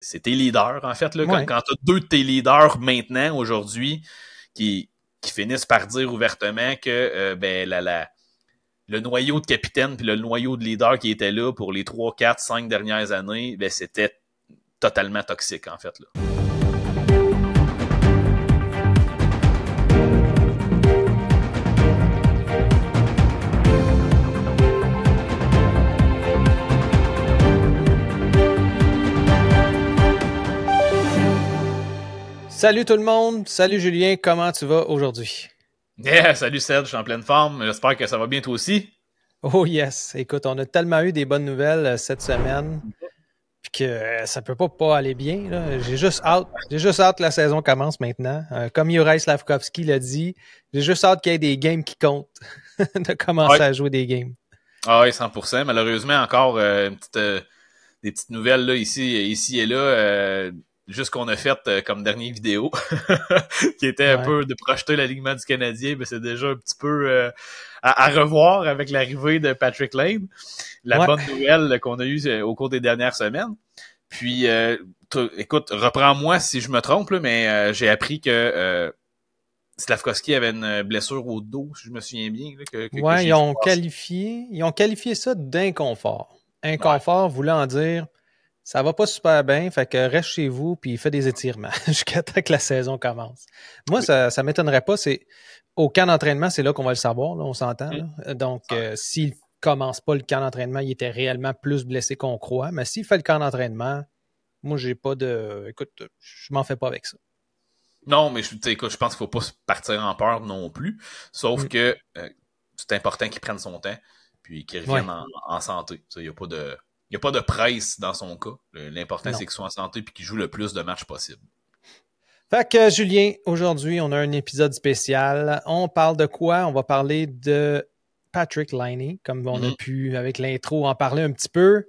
c'est tes leaders, en fait. Là, Ouais. quand tu as deux de tes leaders maintenant, aujourd'hui, qui finissent par dire ouvertement que le noyau de capitaine puis le noyau de leader qui était là pour les 3, 4, 5 dernières années, ben, c'était totalement toxique, en fait. Là. Salut tout le monde, salut Julien, comment tu vas aujourd'hui? Yeah, salut Serge, je suis en pleine forme, j'espère que ça va bien toi aussi. Oh yes, écoute, on a tellement eu des bonnes nouvelles cette semaine, puis que ça peut pas aller bien. Là. J'ai juste hâte que la saison commence maintenant. Comme Juraj Slafkovský l'a dit, j'ai juste hâte qu'il y ait des games qui comptent, de commencer à jouer des games. Ah oui, 100%. Malheureusement, encore des petites nouvelles là, ici et là. Juste qu'on a fait comme dernière vidéo, qui était un peu de projeter l'alignement du Canadien, mais c'est déjà un petit peu à revoir avec l'arrivée de Patrick Lane. La bonne nouvelle qu'on a eue au cours des dernières semaines. Puis, écoute, reprends-moi si je me trompe, là, mais j'ai appris que Slafkovský avait une blessure au dos, si je me souviens bien. Là, ils ont qualifié ça d'inconfort. Inconfort voulant dire ça va pas super bien, fait que reste chez vous puis fais des étirements jusqu'à temps que la saison commence. Moi, ça m'étonnerait pas. C'est au camp d'entraînement, c'est là qu'on va le savoir, là, on s'entend. Là. Donc, s'il commence pas le camp d'entraînement, il était réellement plus blessé qu'on croit. Mais s'il fait le camp d'entraînement, moi, j'ai pas de. Écoute, je m'en fais pas avec ça. Non, mais écoute, je pense qu'il faut pas partir en peur non plus. Sauf que c'est important qu'il prenne son temps puis qu'il revienne en santé. Il n'y a pas de. Il n'y a pas de presse dans son cas. L'important, c'est qu'il soit en santé et qu'il joue le plus de matchs possible. Fait que, Julien, aujourd'hui, on a un épisode spécial. On parle de quoi? On va parler de Patrik Laine, comme on a pu, avec l'intro, en parler un petit peu.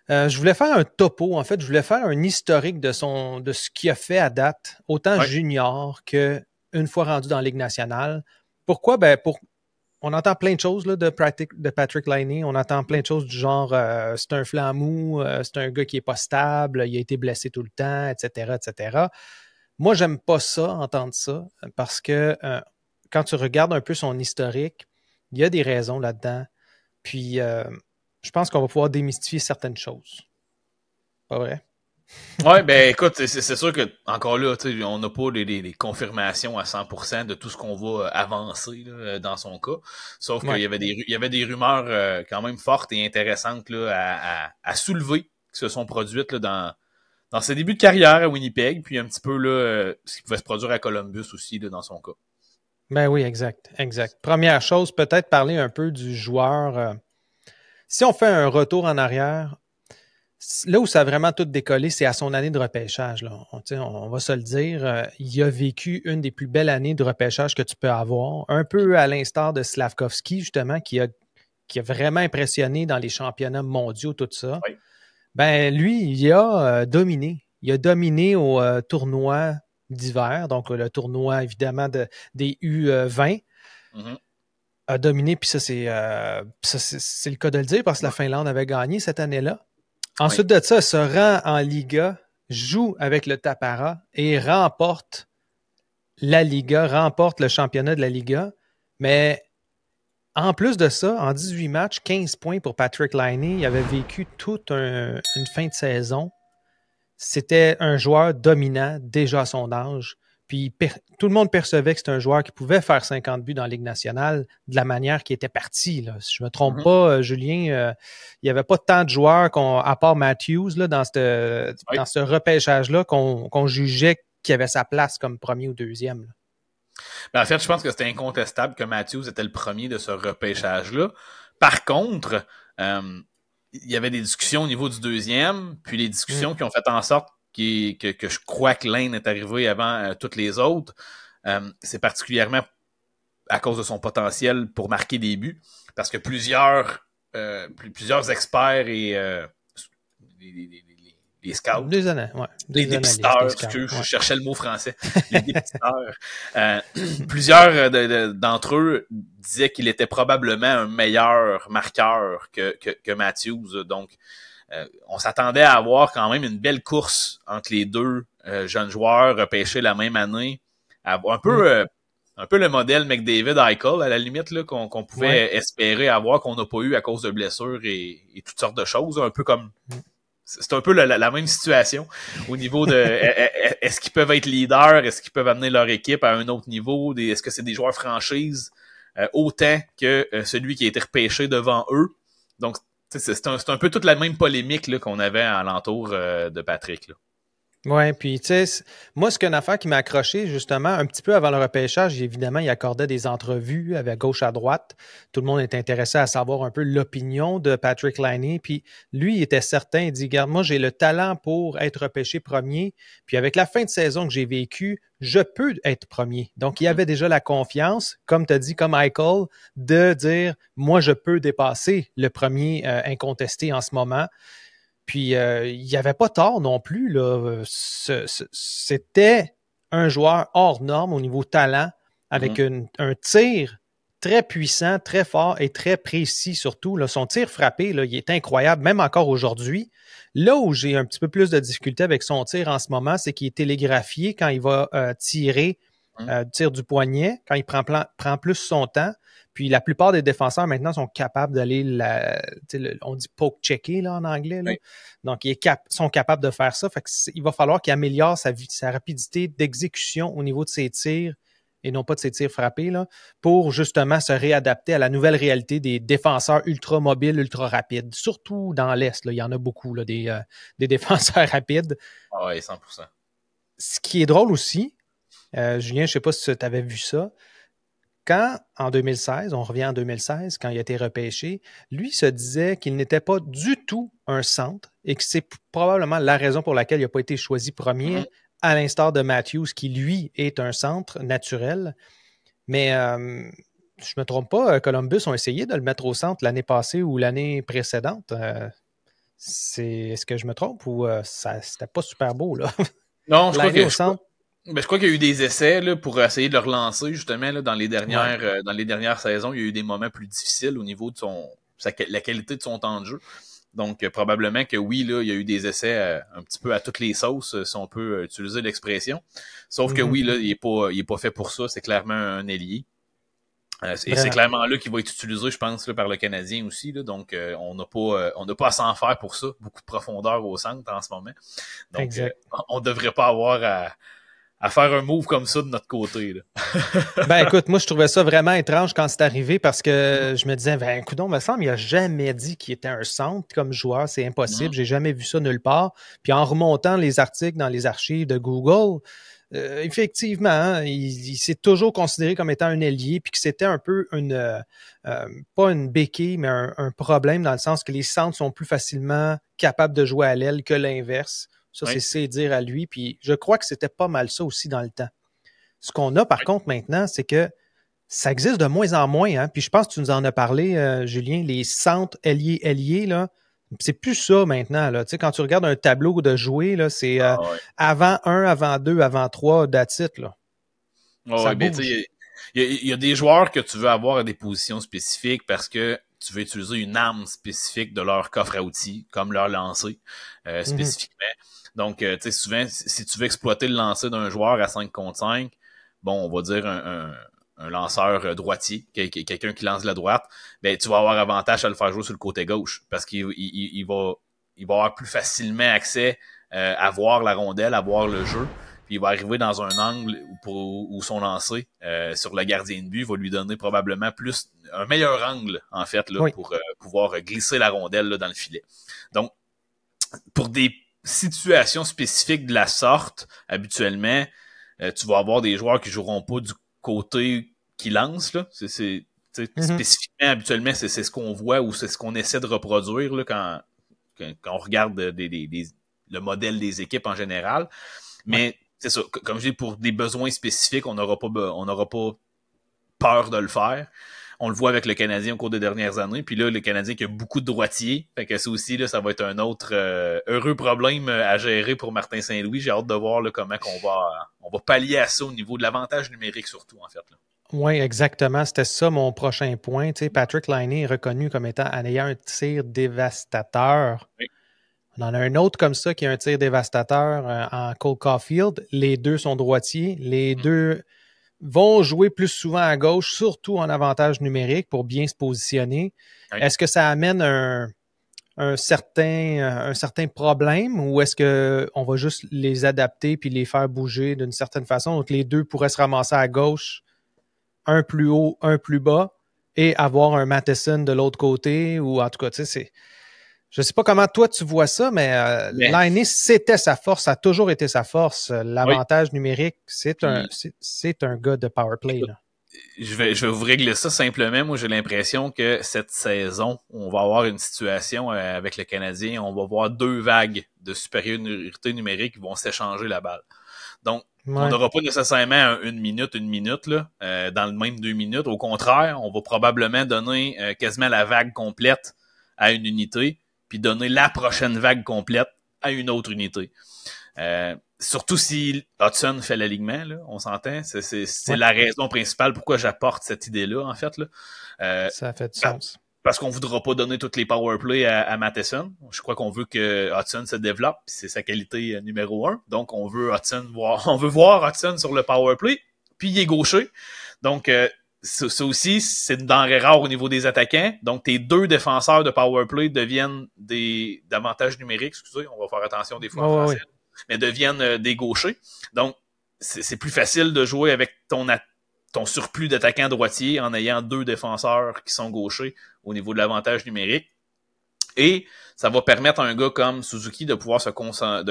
Je voulais faire un topo. En fait, je voulais faire un historique de ce qu'il a fait à date, autant junior qu'une fois rendu dans la Ligue nationale. Pourquoi? On entend plein de choses là, de Patrik Laine. On entend plein de choses du genre c'est un flanc mou, c'est un gars qui n'est pas stable, il a été blessé tout le temps, etc., etc. Moi, j'aime pas ça, entendre ça, parce que quand tu regardes un peu son historique, il y a des raisons là-dedans. Puis, je pense qu'on va pouvoir démystifier certaines choses. Pas vrai? Ouais, ben écoute, c'est sûr que encore là, on n'a pas les confirmations à 100% de tout ce qu'on va avancer là, dans son cas. Sauf qu'il y avait des rumeurs quand même fortes et intéressantes là, à soulever qui se sont produites là, dans ses débuts de carrière à Winnipeg, puis un petit peu là, ce qui pouvait se produire à Columbus aussi là, dans son cas. Ben oui, exact. Première chose, peut-être parler un peu du joueur. Si on fait un retour en arrière, là où ça a vraiment tout décollé, c'est à son année de repêchage. Là. On va se le dire, il a vécu une des plus belles années de repêchage que tu peux avoir, un peu à l'instar de Slafkovský, justement, qui a vraiment impressionné dans les championnats mondiaux, tout ça. Oui. Ben lui, il a dominé. Il a dominé au tournoi d'hiver, donc le tournoi, évidemment, des U20. A dominé, puis ça, c'est le cas de le dire, parce que la Finlande avait gagné cette année-là. Ensuite de ça, se rend en Liga, joue avec le Tappara et remporte la Liga, remporte le championnat de la Liga. Mais en plus de ça, en 18 matchs, 15 points pour Patrik Laine. Il avait vécu toute une fin de saison. C'était un joueur dominant déjà à son âge. Puis tout le monde percevait que c'était un joueur qui pouvait faire 50 buts dans la Ligue nationale de la manière qu'il était parti. Là. Si je ne me trompe pas, Julien, il n'y avait pas tant de joueurs, à part Matthews, là, dans ce repêchage-là, qu'on jugeait qu'il avait sa place comme premier ou deuxième. Là. Ben, en fait, je pense que c'était incontestable que Matthews était le premier de ce repêchage-là. Par contre, il y avait des discussions au niveau du deuxième, puis les discussions qui ont fait en sorte que je crois que Laine est arrivé avant toutes les autres. C'est particulièrement à cause de son potentiel pour marquer des buts, parce que plusieurs experts et les scouts, les dépisteurs, je cherchais le mot français, les dépisteurs, plusieurs d'entre eux disaient qu'il était probablement un meilleur marqueur que Matthews, donc On s'attendait à avoir quand même une belle course entre les deux jeunes joueurs repêchés la même année. Un peu le modèle McDavid-Eichel, à la limite, là, qu'on pouvait espérer avoir, qu'on n'a pas eu à cause de blessures et toutes sortes de choses. Un peu comme... C'est un peu la même situation au niveau de est-ce qu'ils peuvent être leaders, est-ce qu'ils peuvent amener leur équipe à un autre niveau, est-ce que c'est des joueurs franchises autant que celui qui a été repêché devant eux. Donc, c'est un peu toute la même polémique là, qu'on avait alentour de Patrick. Là. Oui, puis tu sais, moi, c'est une affaire qui m'a accroché justement un petit peu avant le repêchage. Évidemment, il accordait des entrevues à gauche, à droite. Tout le monde était intéressé à savoir un peu l'opinion de Patrick Laine. Puis lui, il était certain, il dit, regarde, moi, j'ai le talent pour être repêché premier. Puis avec la fin de saison que j'ai vécue, je peux être premier. Donc, il avait déjà la confiance, comme tu as dit, comme Eichel, de dire, moi, je peux dépasser le premier incontesté en ce moment. Puis, il n'y avait pas tort non plus. Là. C'était un joueur hors norme au niveau talent, avec un tir très puissant, très fort et très précis surtout. Là. Son tir frappé, là, il est incroyable, même encore aujourd'hui. Là où j'ai un petit peu plus de difficulté avec son tir en ce moment, c'est qu'il est télégraphié quand il va tirer tir du poignet, quand il prend plus son temps. Puis la plupart des défenseurs maintenant sont capables d'aller, on dit poke-checker là, en anglais. Là. Oui. Donc, ils sont capables de faire ça. Fait que il va falloir qu'il améliore sa rapidité d'exécution au niveau de ses tirs et non pas de ses tirs frappés là, pour justement se réadapter à la nouvelle réalité des défenseurs ultra mobiles, ultra rapides. Surtout dans l'Est, là, il y en a beaucoup, là, des défenseurs rapides. Ah oui, 100%. Ce qui est drôle aussi, Julien, je ne sais pas si tu avais vu ça, quand, en 2016, on revient en 2016, quand il a été repêché, lui se disait qu'il n'était pas du tout un centre et que c'est probablement la raison pour laquelle il n'a pas été choisi premier, à l'instar de Matthews, qui, lui, est un centre naturel. Mais je ne me trompe pas, Columbus ont essayé de le mettre au centre l'année passée ou l'année précédente. Est-ce que je me trompe ou c'était pas super beau, là? Non, je crois que... je crois qu'il y a eu des essais là, pour essayer de le relancer, justement, là, dans les dernières saisons. Il y a eu des moments plus difficiles au niveau de la qualité de son temps de jeu. Donc, probablement que oui, là, il y a eu des essais un petit peu à toutes les sauces, si on peut utiliser l'expression. Sauf que oui, là, il est pas fait pour ça. C'est clairement un ailier. Et c'est clairement là qu'il va être utilisé, je pense, là, par le Canadien aussi. Là, donc, on n'a pas à s'en faire pour ça. Beaucoup de profondeur au centre en ce moment. Donc, on devrait pas avoir à faire un move comme ça de notre côté. Là. Ben écoute, moi je trouvais ça vraiment étrange quand c'est arrivé parce que je me disais, ben coudonc, me semble, il a jamais dit qu'il était un centre comme joueur, c'est impossible, j'ai jamais vu ça nulle part. Puis en remontant les articles dans les archives de Google, effectivement, hein, il s'est toujours considéré comme étant un ailier, puis que c'était un peu pas une béquille, mais un problème dans le sens que les centres sont plus facilement capables de jouer à l'aile que l'inverse. Ça, c'est dire à lui. Puis je crois que c'était pas mal ça aussi dans le temps. Ce qu'on a, par contre, maintenant, c'est que ça existe de moins en moins. Hein? Puis je pense que tu nous en as parlé, Julien, les centres ailiers, là, c'est plus ça maintenant. Là. Tu sais, quand tu regardes un tableau de jouer, là, c'est avant 1, avant 2, avant 3, that's it, là. Ça bouge. Il y a des joueurs que tu veux avoir à des positions spécifiques parce que tu veux utiliser une arme spécifique de leur coffre à outils, comme leur lancer spécifiquement. Donc, tu sais, souvent, si tu veux exploiter le lancer d'un joueur à 5 contre 5, bon, on va dire un lanceur droitier, quelqu'un qui lance de la droite, ben tu vas avoir avantage à le faire jouer sur le côté gauche parce qu'il va avoir plus facilement accès à voir la rondelle, à voir le jeu. Puis il va arriver dans un angle où son lancer sur le gardien de but va lui donner probablement un meilleur angle, en fait, là, pour pouvoir glisser la rondelle là, dans le filet. Donc, pour des situations spécifiques de la sorte, habituellement, tu vas avoir des joueurs qui joueront pas du côté qui lance. Là. Spécifiquement, habituellement, c'est ce qu'on voit ou c'est ce qu'on essaie de reproduire là, quand on regarde le modèle des équipes en général. Mais c'est ça, comme je dis, pour des besoins spécifiques, on n'aura pas peur de le faire. On le voit avec le Canadien au cours des dernières années. Puis là, le Canadien qui a beaucoup de droitiers. Fait que ça aussi, là, ça va être un autre heureux problème à gérer pour Martin Saint-Louis. J'ai hâte de voir là, comment on va pallier à ça au niveau de l'avantage numérique surtout, en fait. Oui, exactement. C'était ça mon prochain point. Tu sais, Patrick Laine est reconnu comme ayant un tir dévastateur. Oui. On en a un autre comme ça qui a un tir dévastateur en Cole Caulfield. Les deux sont droitiers. Les deux vont jouer plus souvent à gauche, surtout en avantage numérique pour bien se positionner. Oui. Est-ce que ça amène un certain problème ou est-ce qu'on va juste les adapter puis les faire bouger d'une certaine façon? Donc, les deux pourraient se ramasser à gauche, un plus haut, un plus bas, et avoir un Matheson de l'autre côté, ou en tout cas, tu sais, c'est... Je sais pas comment toi tu vois ça, mais Laine, c'était sa force, ça a toujours été sa force. L'avantage numérique, c'est un gars de power play. Là. Je vais vous régler ça simplement. Moi, j'ai l'impression que cette saison, on va avoir une situation avec le Canadien, on va voir 2 vagues de supériorité numérique qui vont s'échanger la balle. Donc, on n'aura pas nécessairement une minute là, dans le même 2 minutes. Au contraire, on va probablement donner quasiment la vague complète à une unité, puis donner la prochaine vague complète à une autre unité. Surtout si Hudson fait l'alignement, là, on s'entend. C'est la raison principale pourquoi j'apporte cette idée-là, en fait. Là. Ça fait du sens. Parce qu'on ne voudra pas donner toutes les power plays à Matheson. Je crois qu'on veut que Hudson se développe, puis c'est sa qualité numéro 1. Donc, on veut voir Hudson sur le power play, puis il est gaucher. Donc, ça aussi, c'est une denrée rare au niveau des attaquants. Donc, tes 2 défenseurs de powerplay deviennent d'avantages numériques. Excusez, on va faire attention des fois en français. Mais deviennent des gauchers. Donc, c'est plus facile de jouer avec ton surplus d'attaquants droitiers en ayant 2 défenseurs qui sont gauchers au niveau de l'avantage numérique. Et ça va permettre à un gars comme Suzuki de pouvoir se concentrer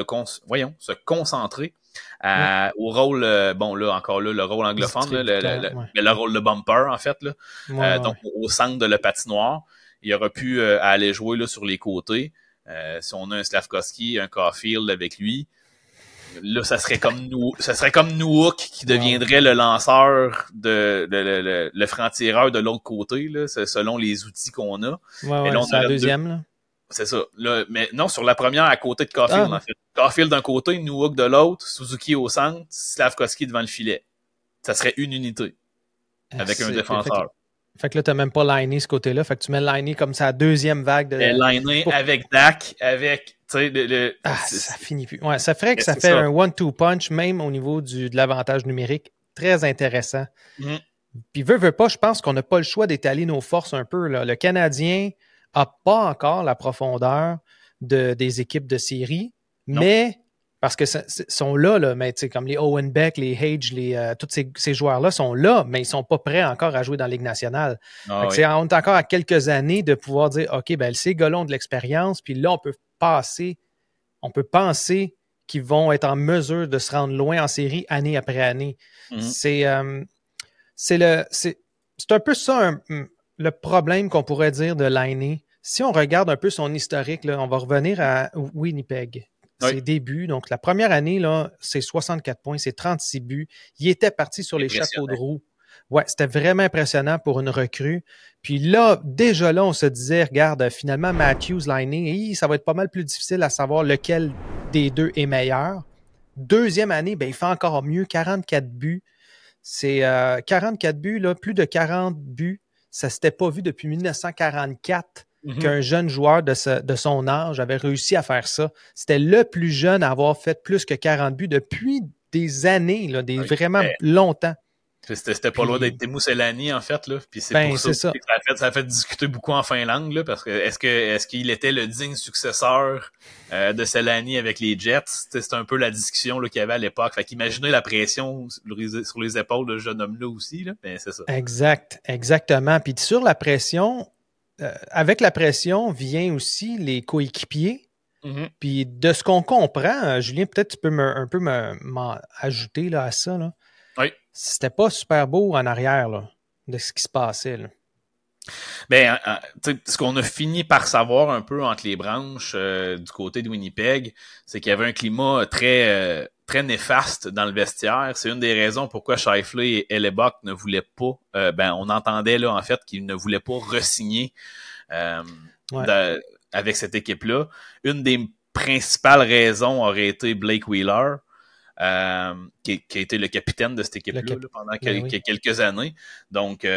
au rôle, bon là encore là, le rôle anglophone, le rôle de bumper en fait, là. Donc au centre de la patinoire, il aurait pu aller jouer là, sur les côtés. Si on a un Slafkovský, un Caulfield avec lui, là ça serait comme Newhook qui deviendrait le lanceur le franc-tireur de l'autre côté, là, selon les outils qu'on a. Ouais, là, c'est la deuxième là. C'est ça. Là, mais non, sur la première, à côté de Caulfield, en fait. Caulfield d'un côté, Newhook de l'autre, Suzuki au centre, Slafkovský devant le filet. Ça serait une unité. Avec un défenseur. Fait que là, t'as même pas Laine ce côté-là. Fait que tu mets Laine comme sa deuxième vague de... Laine avec Dak, avec... Tu sais, ça finit plus. Ouais, ça ferait que ça fait un one-two punch, même au niveau de l'avantage numérique. Très intéressant. Puis veut pas, je pense qu'on n'a pas le choix d'étaler nos forces un peu. Là. Le Canadien n'a pas encore la profondeur des équipes de série, mais parce que sont là, mais comme les Owen Beck, les Hage, tous ces joueurs-là sont là, mais ils sont pas prêts encore à jouer dans la Ligue nationale. On est encore à quelques années de pouvoir dire, OK, ben ces gars-là ont de l'expérience, puis là, on peut penser qu'ils vont être en mesure de se rendre loin en série année après année. C'est un peu ça le problème qu'on pourrait dire de Laine. Si on regarde un peu son historique, là, on va revenir à Winnipeg. Ses débuts. Donc, la première année, là, c'est 64 points, c'est 36 buts. Il était parti sur les chapeaux de roue. Ouais, c'était vraiment impressionnant pour une recrue. Puis là, déjà là, on se disait, regarde, finalement, Matthews, Laine, ça va être pas mal plus difficile à savoir lequel des deux est meilleur. Deuxième année, ben, il fait encore mieux, 44 buts. C'est 44 buts, là, plus de 40 buts. Ça ne s'était pas vu depuis 1944 qu'un jeune joueur de son âge avait réussi à faire ça. C'était le plus jeune à avoir fait plus que 40 buts depuis des années, là, vraiment longtemps. C'était pas loin d'être Teemu Selanne, en fait, là. Puis c'est pour ça que ça a fait discuter beaucoup en Finlande, là, parce que est-ce qu'il était le digne successeur de Selanne avec les Jets? C'était un peu la discussion là, qu'il y avait à l'époque. Fait qu'imaginez la pression sur les épaules de ce jeune homme-là aussi, là. Ben, c'est ça. Exactement. Puis sur la pression, avec la pression vient aussi les coéquipiers. Puis de ce qu'on comprend, Julien, peut-être tu peux m'ajouter là, à ça, là. Oui. C'était pas super beau en arrière là, de ce qui se passait. Là. Ben, ce qu'on a fini par savoir un peu entre les branches du côté de Winnipeg, c'est qu'il y avait un climat très néfaste dans le vestiaire. C'est une des raisons pourquoi Scheifele et Hellebuck ne voulaient pas, on entendait là en fait qu'ils ne voulaient pas re-signer avec cette équipe-là. Une des principales raisons aurait été Blake Wheeler. Qui a été le capitaine de cette équipe-là pendant quelques années. Donc,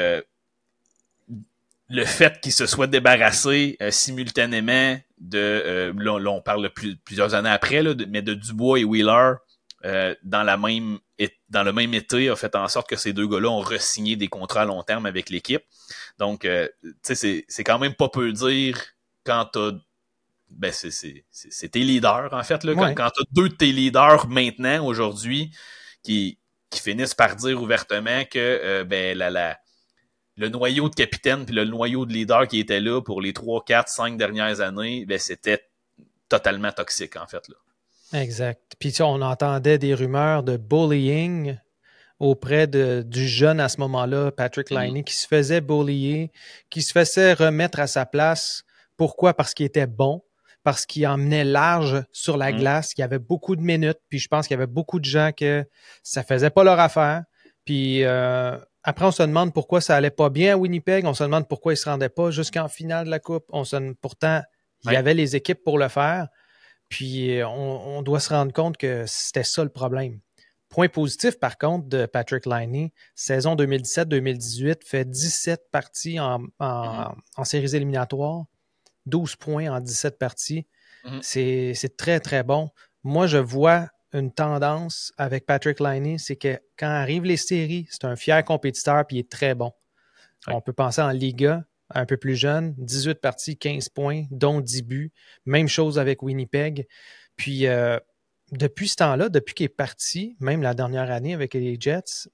le fait qu'il se soit débarrassé simultanément de... là, on parle plusieurs années après, là, mais de Dubois et Wheeler dans le même été a fait en sorte que ces deux gars-là ont re-signé des contrats à long terme avec l'équipe. Donc, tu sais, c'est quand même pas peu dire quand t'as... Ben, c'est tes leaders, en fait, là. Ouais. Quand t'as deux de tes leaders maintenant, aujourd'hui, qui finissent par dire ouvertement que ben le noyau de capitaine puis le noyau de leader qui était là pour les 3, 4, 5 dernières années, ben c'était totalement toxique, en fait, là. Exact. Puis on entendait des rumeurs de bullying auprès du jeune à ce moment-là, Patrick Laine, qui se faisait bullier, qui se faisait remettre à sa place. Pourquoi? Parce qu'il était bon, parce qu'il emmenait large sur la glace, qu'il y avait beaucoup de minutes, puis je pense qu'il y avait beaucoup de gens que ça faisait pas leur affaire. Puis après, on se demande pourquoi ça allait pas bien à Winnipeg, on se demande pourquoi ils se rendaient pas jusqu'en finale de la Coupe. Pourtant, il y avait les équipes pour le faire. Puis on doit se rendre compte que c'était ça le problème. Point positif, par contre, de Patrick Laine, saison 2017-2018, fait 17 parties en séries éliminatoires, 12 points en 17 parties. C'est très, très bon. Moi, je vois une tendance avec Patrick Laine, c'est que quand arrivent les séries, c'est un fier compétiteur puis il est très bon. On peut penser en Liga, un peu plus jeune, 18 parties, 15 points, dont 10 buts. Même chose avec Winnipeg. Puis, depuis ce temps-là, depuis qu'il est parti, même la dernière année avec les Jets,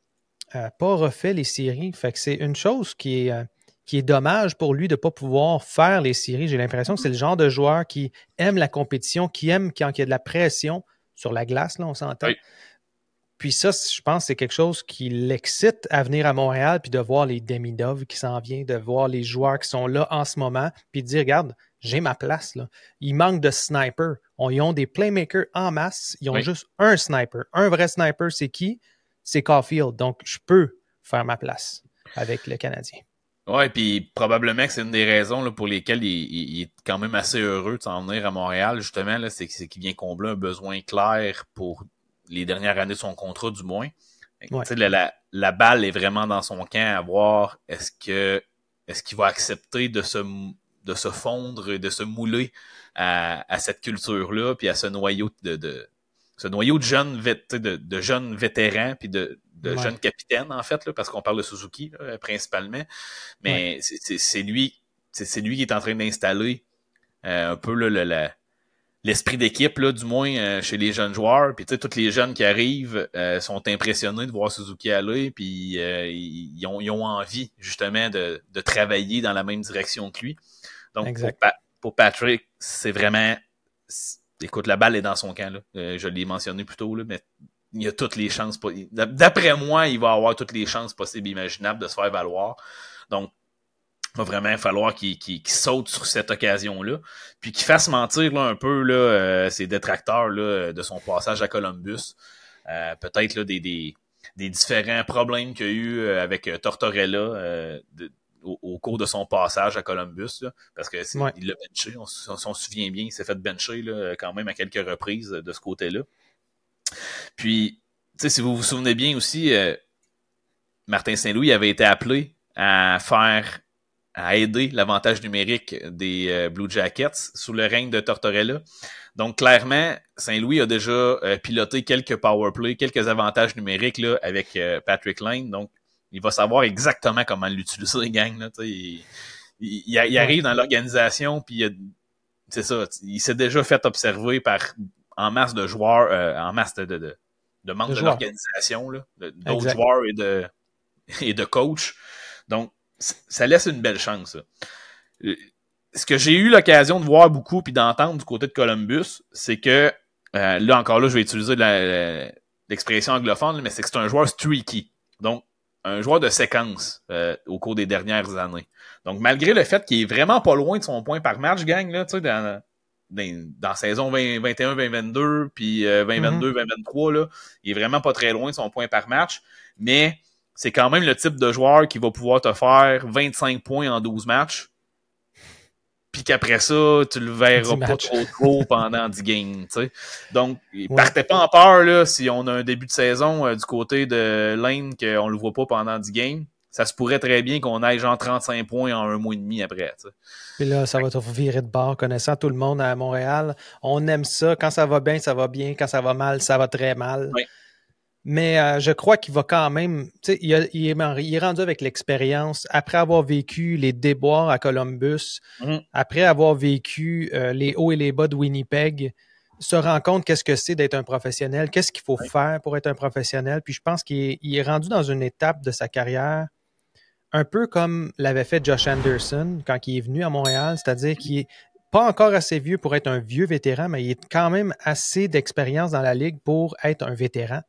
pas refait les séries. Fait que c'est une chose qui est dommage pour lui de ne pas pouvoir faire les séries. J'ai l'impression que c'est le genre de joueur qui aime la compétition, qui aime quand il y a de la pression sur la glace, là, on s'entend. Oui. Puis ça, je pense que c'est quelque chose qui l'excite à venir à Montréal, puis de voir les Demidov qui s'en viennent, de voir les joueurs qui sont là en ce moment, puis de dire, regarde, j'ai ma place, là. Il manque de sniper. Ils ont des playmakers en masse. Ils ont juste un sniper. Un vrai sniper, c'est qui? C'est Caulfield. Donc, je peux faire ma place avec le Canadien. Ouais, puis probablement que c'est une des raisons là, pour lesquelles il est quand même assez heureux de s'en venir à Montréal, justement, là, c'est qu'il vient combler un besoin clair pour les dernières années de son contrat, du moins. Ouais. La balle est vraiment dans son camp à voir est-ce qu'il va accepter de se fondre et de se mouler à cette culture-là, puis à ce noyau de jeunes vétérans, puis de jeunes capitaines, en fait, là, parce qu'on parle de Suzuki là, principalement. Mais c'est lui qui est en train d'installer un peu là, l'esprit d'équipe, là, du moins chez les jeunes joueurs. Puis tu sais, tous les jeunes qui arrivent sont impressionnés de voir Suzuki aller, puis ils ont envie justement de travailler dans la même direction que lui. Donc pour Patrick, c'est vraiment... Écoute, la balle est dans son camp, là. Je l'ai mentionné plus tôt, là, mais il y a toutes les chances... D'après moi, il va avoir toutes les chances possibles et imaginables de se faire valoir. Donc, il va vraiment falloir qu'il saute sur cette occasion-là, puis qu'il fasse mentir là, un peu là, ses détracteurs là, de son passage à Columbus. Peut-être là, des différents problèmes qu'il y a eu avec Tortorella au cours de son passage à Columbus, là, parce que il l'a benché, on s'en souvient bien, il s'est fait bencher là, quand même à quelques reprises de ce côté-là. Puis, tu sais, si vous vous souvenez bien aussi, Martin Saint-Louis avait été appelé à aider l'avantage numérique des Blue Jackets sous le règne de Tortorella. Donc, clairement, Saint-Louis a déjà piloté quelques powerplays, quelques avantages numériques là, avec Patrick Laine. Donc, il va savoir exactement comment l'utiliser, gang. Là, il arrive dans l'organisation, puis c'est ça, il s'est déjà fait observer en masse de joueurs, en masse de membres de l'organisation, d'autres joueurs et de coachs. Donc, ça laisse une belle chance. Ça. Ce que j'ai eu l'occasion de voir beaucoup puis d'entendre du côté de Columbus, c'est que, là encore là, je vais utiliser l'expression anglophone, mais c'est que c'est un joueur streaky. Donc, un joueur de séquence au cours des dernières années. Donc, malgré le fait qu'il est vraiment pas loin de son point par match, gang, là, tu sais, dans saison 2021-2022 puis 2022-2023, là, il est vraiment pas très loin de son point par match, mais c'est quand même le type de joueur qui va pouvoir te faire 25 points en 12 matchs, puis qu'après ça, tu le verras pas trop pendant 10 games, tu sais. Donc, partez pas en peur, là, si on a un début de saison du côté de Laine qu'on le voit pas pendant 10 games. ça se pourrait très bien qu'on aille genre 35 points en 1 mois et demi après. T'sais. Puis là, ça va te virer de bord, connaissant tout le monde à Montréal. On aime ça. Quand ça va bien, ça va bien. Quand ça va mal, ça va très mal. Oui. Mais je crois qu'il va quand même... Il est rendu avec l'expérience. Après avoir vécu les déboires à Columbus, après avoir vécu les hauts et les bas de Winnipeg, se rend compte qu'est-ce que c'est d'être un professionnel, qu'est-ce qu'il faut faire pour être un professionnel. Puis je pense qu'il est rendu dans une étape de sa carrière un peu comme l'avait fait Josh Anderson quand il est venu à Montréal, c'est-à-dire qu'il est pas encore assez vieux pour être un vieux vétéran, mais il est quand même assez d'expérience dans la ligue pour être un vétéran,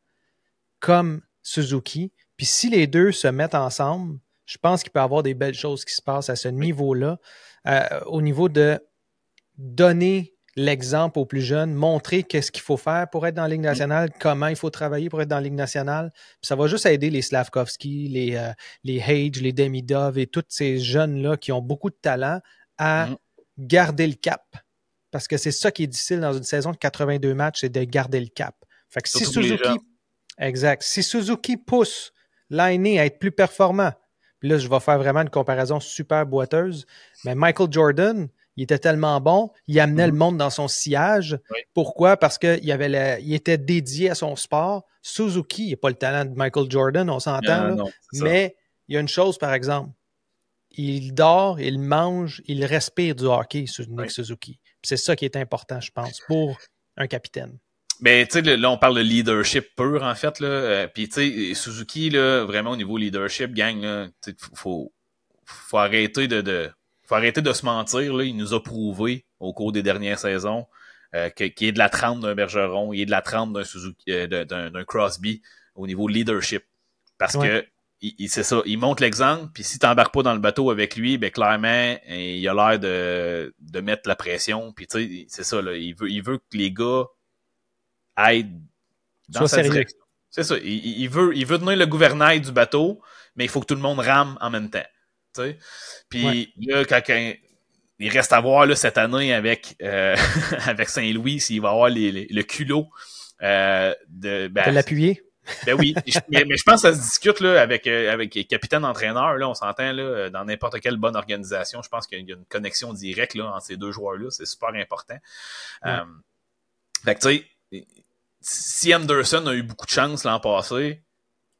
comme Suzuki. Puis si les deux se mettent ensemble, je pense qu'il peut y avoir des belles choses qui se passent à ce niveau-là, au niveau de donner l'exemple aux plus jeunes, montrer qu'est-ce qu'il faut faire pour être dans la Ligue nationale, comment il faut travailler pour être dans la Ligue nationale. Puis ça va juste aider les Slavkovski, les Hage, les Demidov et tous ces jeunes-là qui ont beaucoup de talent à garder le cap. Parce que c'est ça qui est difficile dans une saison de 82 matchs, c'est de garder le cap. Fait que si Suzuki pousse Laine à être plus performant, puis là, je vais faire vraiment une comparaison super boiteuse, mais Michael Jordan, il était tellement bon, il amenait le monde dans son sillage. Oui. Pourquoi? Parce qu'il il était dédié à son sport. Suzuki, il n'a pas le talent de Michael Jordan, on s'entend. Non, mais il y a une chose, par exemple. Il dort, il mange, il respire du hockey, Nick Suzuki. C'est ça qui est important, je pense, pour un capitaine. Ben, tu sais, là, on parle de leadership pur, en fait, là. Puis, tu sais, Suzuki, là, vraiment, au niveau leadership, gang, là, faut arrêter faut arrêter de se mentir, là. Il nous a prouvé au cours des dernières saisons qu'il est de la trempe d'un Bergeron, il est de la trempe d'un Suzuki, d'un Crosby au niveau leadership. Parce que c'est ça, il montre l'exemple, puis si t'embarques pas dans le bateau avec lui, ben clairement, il a l'air de mettre la pression. Puis tu sais, c'est ça, là, il veut que les gars aillent dans sa direction. C'est ça, il veut tenir le gouvernail du bateau, mais il faut que tout le monde rame en même temps. T'sais. Puis là, quand il reste à voir là, cette année avec avec Saint-Louis s'il va avoir le culot de l'appuyer. Ben oui, mais je pense que ça se discute là, avec les capitaines-entraîneurs. Là, on s'entend là, dans n'importe quelle bonne organisation. Je pense qu'il y a une connexion directe là, entre ces deux joueurs-là. C'est super important. Fait que tu sais, si Anderson a eu beaucoup de chance l'an passé,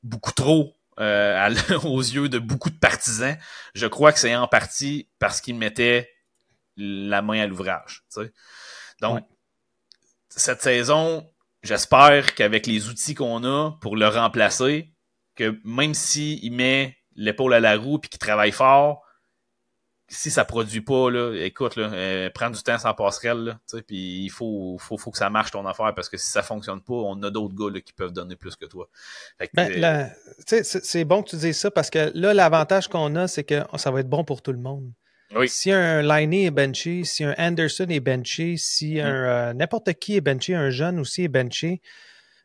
beaucoup trop, aux yeux de beaucoup de partisans, je crois que c'est en partie parce qu'il mettait la main à l'ouvrage. T'sais. Donc, cette saison, j'espère qu'avec les outils qu'on a pour le remplacer, que même s'il met l'épaule à la roue et qu'il travaille fort, si ça produit pas, là, écoute, là, prends du temps sans passerelle, puis il faut que ça marche ton affaire, parce que si ça fonctionne pas, on a d'autres gars là, qui peuvent donner plus que toi. Fait que, c'est bon que tu dises ça, parce que là, l'avantage qu'on a, c'est que ça va être bon pour tout le monde. Oui. Si un Laine est benché, si un Anderson est benché, si n'importe qui est benché, un jeune aussi est benché,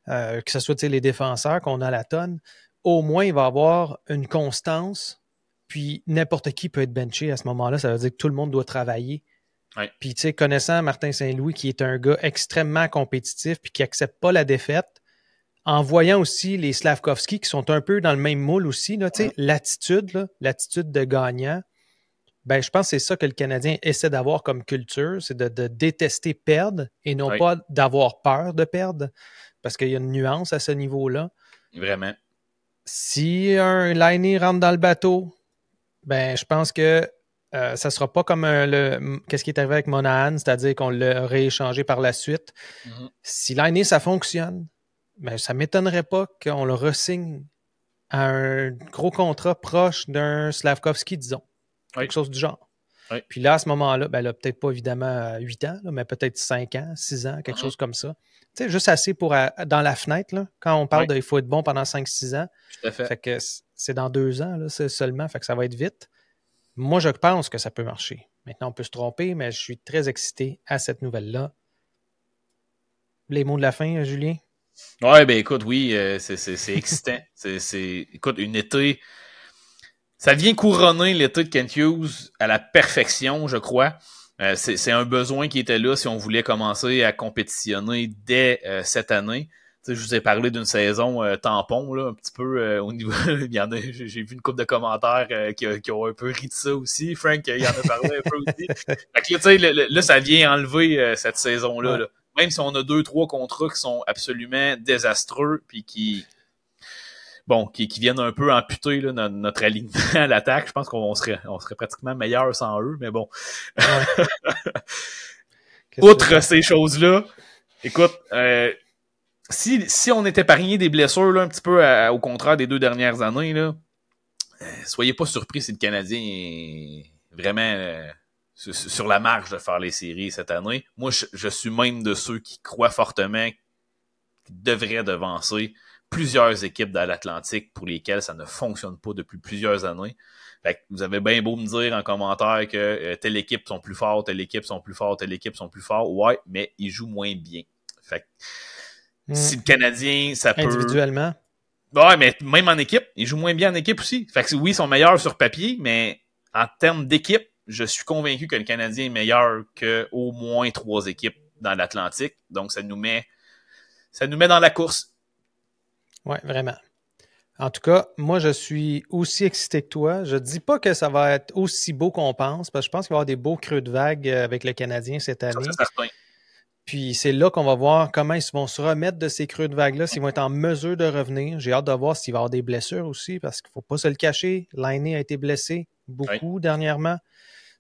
que ce soit les défenseurs qu'on a à la tonne, au moins il va avoir une constance. Puis n'importe qui peut être benché à ce moment-là. Ça veut dire que tout le monde doit travailler. Ouais. Puis tu sais, connaissant Martin Saint-Louis, qui est un gars extrêmement compétitif puis qui n'accepte pas la défaite, en voyant aussi les Slavkovski qui sont un peu dans le même moule aussi, là, l'attitude de gagnant, ben je pense que c'est ça que le Canadien essaie d'avoir comme culture, c'est de détester perdre et non pas d'avoir peur de perdre, parce qu'il y a une nuance à ce niveau-là. Vraiment. Si un Laine rentre dans le bateau, ben, je pense que ça sera pas comme qu'est-ce qui est arrivé avec Monahan, c'est-à-dire qu'on l'a rééchangé par la suite. Si l'année, ça fonctionne, ben, ça m'étonnerait pas qu'on le re-signe à un gros contrat proche d'un Slavkovski, disons. Quelque chose du genre. Oui. Puis là, à ce moment-là, ben là, peut-être pas évidemment 8 ans, là, mais peut-être 5 ans, 6 ans, quelque chose comme ça. Tu sais, juste assez pour dans la fenêtre, là, quand on parle il faut être bon pendant 5-6 ans. Tout à fait. Fait que c'est dans 2 ans, là, seulement, fait que ça va être vite. Moi, je pense que ça peut marcher. Maintenant, on peut se tromper, mais je suis très excité à cette nouvelle-là. Les mots de la fin, Julien? Ouais, ben écoute, oui, c'est excitant. Écoute, une été... Ça vient couronner l'été de Kent Hughes à la perfection, je crois. C'est un besoin qui était là si on voulait commencer à compétitionner dès cette année. je vous ai parlé d'une saison tampon, là, un petit peu au niveau. Il y en a, j'ai vu une couple de commentaires qui ont un peu ri de ça aussi. Frank, il en a parlé un peu aussi. Fait que là, ça vient enlever cette saison-là. Ouais. Là. Même si on a 2-3 contrats qui sont absolument désastreux, puis qui viennent un peu amputer là, notre alignement à l'attaque, je pense qu'on serait pratiquement meilleur sans eux, mais bon. Ouais. Outre ces choses-là, écoute, si on est épargné des blessures là, un petit peu au contraire des 2 dernières années, là, soyez pas surpris si le Canadien est vraiment sur la marge de faire les séries cette année. Moi, je suis même de ceux qui croient fortement qu'il devrait devancer plusieurs équipes dans l'Atlantique pour lesquelles ça ne fonctionne pas depuis plusieurs années. Fait que vous avez bien beau me dire en commentaire que telle équipe sont plus fortes, telle équipe sont plus fortes, telle équipe sont plus fortes. Ouais, mais ils jouent moins bien. Fait que si le Canadien, ça peut... Individuellement. Ouais, mais même en équipe, ils jouent moins bien en équipe aussi. Fait que oui, ils sont meilleurs sur papier, mais en termes d'équipe, je suis convaincu que le Canadien est meilleur que au moins 3 équipes dans l'Atlantique. Donc, ça nous met dans la course. Ouais, vraiment. En tout cas, moi, je suis aussi excité que toi. Je ne dis pas que ça va être aussi beau qu'on pense, parce que je pense qu'il va y avoir des beaux creux de vague avec le Canadien cette année. Ça, c'est certain. Puis c'est là qu'on va voir comment ils vont se remettre de ces creux de vague-là, s'ils vont être en mesure de revenir. J'ai hâte de voir s'il va y avoir des blessures aussi, parce qu'il ne faut pas se le cacher. Lainé a été blessé beaucoup dernièrement.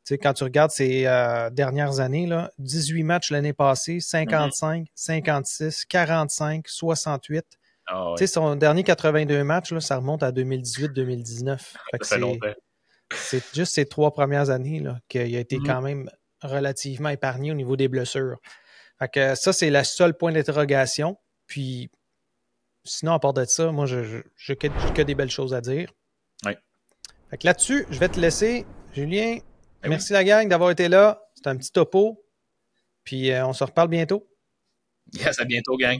Tu sais, quand tu regardes ces dernières années, là, 18 matchs l'année passée, 55, 56, 45, 68. Oh, ouais. Tu sais, son dernier 82 matchs, là, ça remonte à 2018-2019. C'est juste ces 3 premières années là, qu'il a été quand même relativement épargné au niveau des blessures. Fait que ça, c'est le seul point d'interrogation. Puis, sinon, à part de ça, moi, j'ai que des belles choses à dire. Ouais. Fait que là-dessus, je vais te laisser, Julien. Merci la gang d'avoir été là. C'était un petit topo. Puis, on se reparle bientôt. Yes, à bientôt, gang.